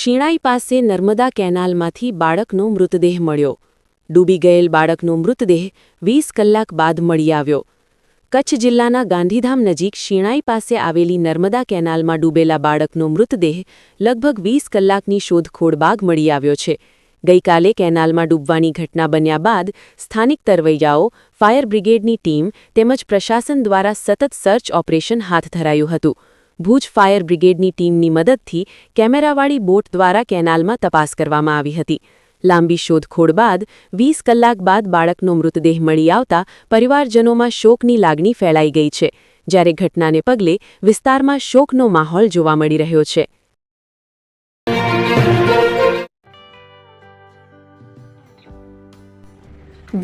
શિણાઈ પાસે નર્મદા કેનાલમાંથી બાળકનો મૃતદેહ મળ્યો. ડૂબી ગયેલ બાળકનો મૃતદેહ 20 કલાક બાદ મળી આવ્યો. કચ્છ જિલ્લાના ગાંધીધામ નજીક શિણાઈ પાસે આવેલી નર્મદા કેનાલમાં ડૂબેલા બાળકનો મૃતદેહ લગભગ 20 કલાકની શોધખોળ બાદ મળી આવ્યો છે. ગઈકાલે કેનાલમાં ડૂબવાની ઘટના બન્યા બાદ સ્થાનિક તરવૈયાઓ, ફાયર બ્રિગેડની ટીમ તેમજ પ્રશાસન દ્વારા સતત સર્ચ ઓપરેશન હાથ ધરાયું હતું. ભુજ ફાયર બ્રિગેડની ટીમની મદદથી કેમેરાવાળી બોટ દ્વારા કેનાલમાં તપાસ કરવામાં આવી હતી. લાંબી શોધખોળ બાદ 20 કલાક બાદ બાળકનો મૃતદેહ મળી આવતા પરિવારજનોમાં શોકની લાગણી ફેલાઈ ગઈ છે, જ્યારે ઘટનાને પગલે વિસ્તારમાં શોકનો માહોલ જોવા મળી રહ્યો છે.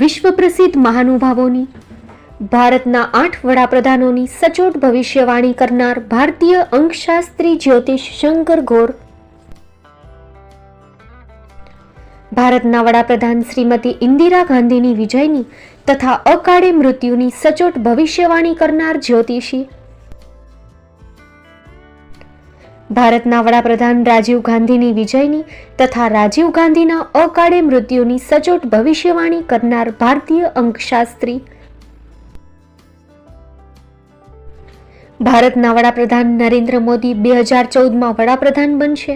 વિશ્વ પ્રસિદ્ધ મહાનુભાવોની, ભારતના 8 વડાપ્રધાનોની સચોટ ભવિષ્યવાણી કરનાર ભારતીય અંકશાસ્ત્રી જ્યોતિષ શંકર ઘોર, ભારતના વડાપ્રધાન શ્રીમતી ઇન્દિરા ગાંધીની વિજયની તથા અકાળે મૃત્યુની સચોટ ભવિષ્યવાણી કરનાર જ્યોતિષી, ભારતના વડાપ્રધાન રાજીવ ગાંધીની વિજયની તથા રાજીવ ગાંધીના અકાળે મૃત્યુની સચોટ ભવિષ્યવાણી કરનાર ભારતીય અંકશાસ્ત્રી, ભારતના વડાપ્રધાન નરેન્દ્ર મોદી 2014માં વડાપ્રધાન બનશે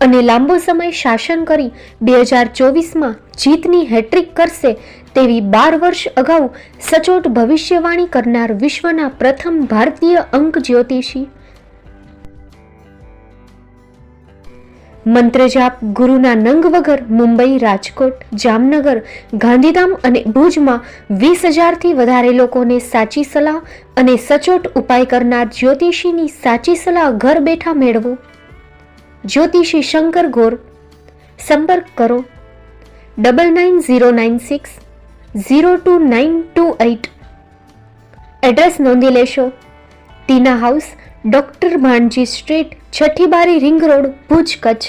અને લાંબો સમય શાસન કરી 2024માં જીતની હેટ્રિક કરશે તેવી 12 વર્ષ અગાઉ સચોટ ભવિષ્યવાણી કરનાર વિશ્વના પ્રથમ ભારતીય અંક જ્યોતિષી, મંત્રજાપ ગુરુના નંગ વગર મુંબઈ, રાજકોટ, જામનગર, ગાંધીધામ અને ભુજમાં 20,000થી વધારે લોકોને સાચી સલાહ અને સચોટ ઉપાય કરનાર જ્યોતિષીની સાચી સલાહ ઘર બેઠા મેળવો. જ્યોતિષી શંકર ઘોર. સંપર્ક કરો 9909602928. એડ્રેસ નોંધી લેશો. ટીના હાઉસ, ડોક્ટર ભાણજી સ્ટ્રીટ, છઠ્ઠી બારી, રિંગ રોડ, ભુજ, કચ્છ.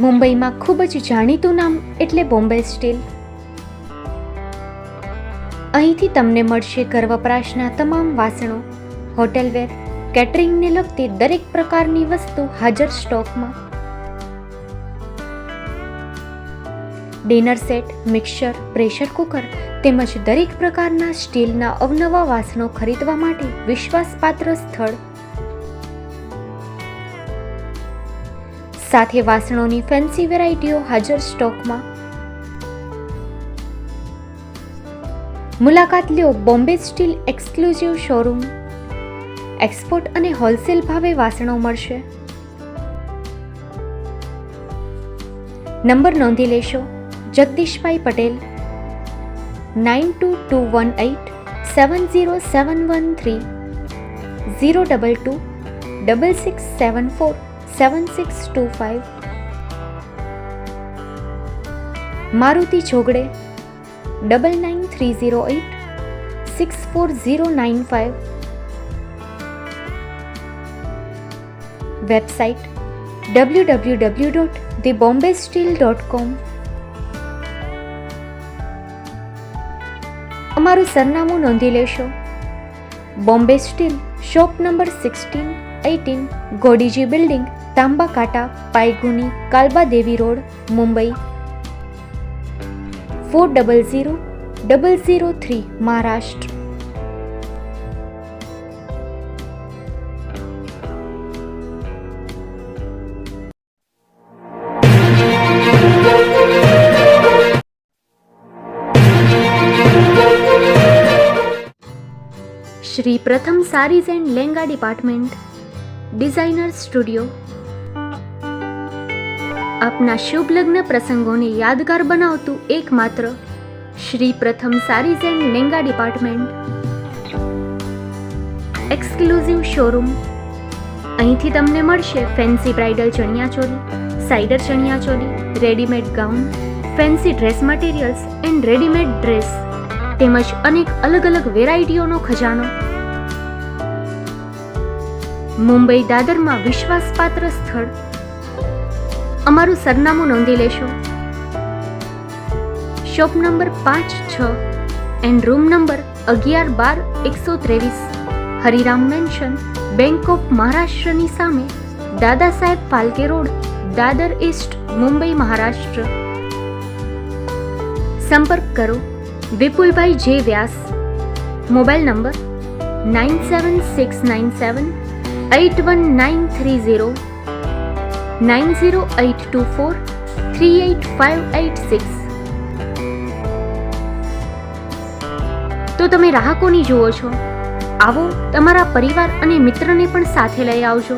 મુંબઈમાં ખૂબ જ જાણીતું નામ એટલે બોમ્બે સ્ટીલ. અહીંથી તમને મળશે ઘર વપરાશના તમામ વાસણો, હોટેલવેર, કેટરિંગને લગતી દરેક પ્રકારની વસ્તુ હાજર સ્ટોકમાં. Dinner set, mixer, pressure cooker તેમજ દરેક પ્રકારના સ્ટીલના અવનવા વાસણો ખરીદવા માટે વિશ્વાસપાત્ર સ્થળ. સાથે વાસણોની ફેન્સી વેરાયટીઓ હાજર સ્ટોકમાં. મુલાકાત લ્યો Bombay steel exclusive showroom. Export અને હોલસેલ ભાવે વાસણો મળશે. નંબર નોંધી લેશો. જગદીશભાઈ પટેલ 9221870713 022 6674 7625. મારુતિ જોગડે 9930864095. Website www.thebombasteel.com. અમારું સરનામું નોંધી લેશો. Bombay steel, shop number 16-18, Godiji building, Tamba Kanta, Pydhonie, Kalbadevi road, Mumbai 400003, Maharashtra. Shri Pratham sarees and lenga department, designer studio. આપના શુભ લગ્ન પ્રસંગોને યાદગાર બનાવતું એકમાત્ર Shri Pratham sarees and lenga department. Exclusive showroom. અહીંથી તમને મળશે fancy bridal chaniya choli, cider chaniya choli, readymade gown, fancy dress materials and readymade dress તેમજ અનેક અલગ અલગ વેરાયટીઓનો ખજાનો. મુંબઈ દાદરમાં વિશ્વાસપાત્ર સ્થળ. અમારું સરનામું નોંધી લેશો. Shop number 5-6 and room number 11-12-123, Hariram mansion, bank of મહારાષ્ટ્રની સામે, દાદા સાહેબ ફાલ્કે રોડ, દાદર ઈસ્ટ, મુંબઈ, મહારાષ્ટ્ર. સંપર્ક કરો વિપુલભાઈ જે વ્યાસ. Mobile number 9769781930, 9082438586. તો તમે રાહ કોની જુઓ છો? આવો, તમારા પરિવાર અને મિત્રને પણ સાથે લઈ આવજો.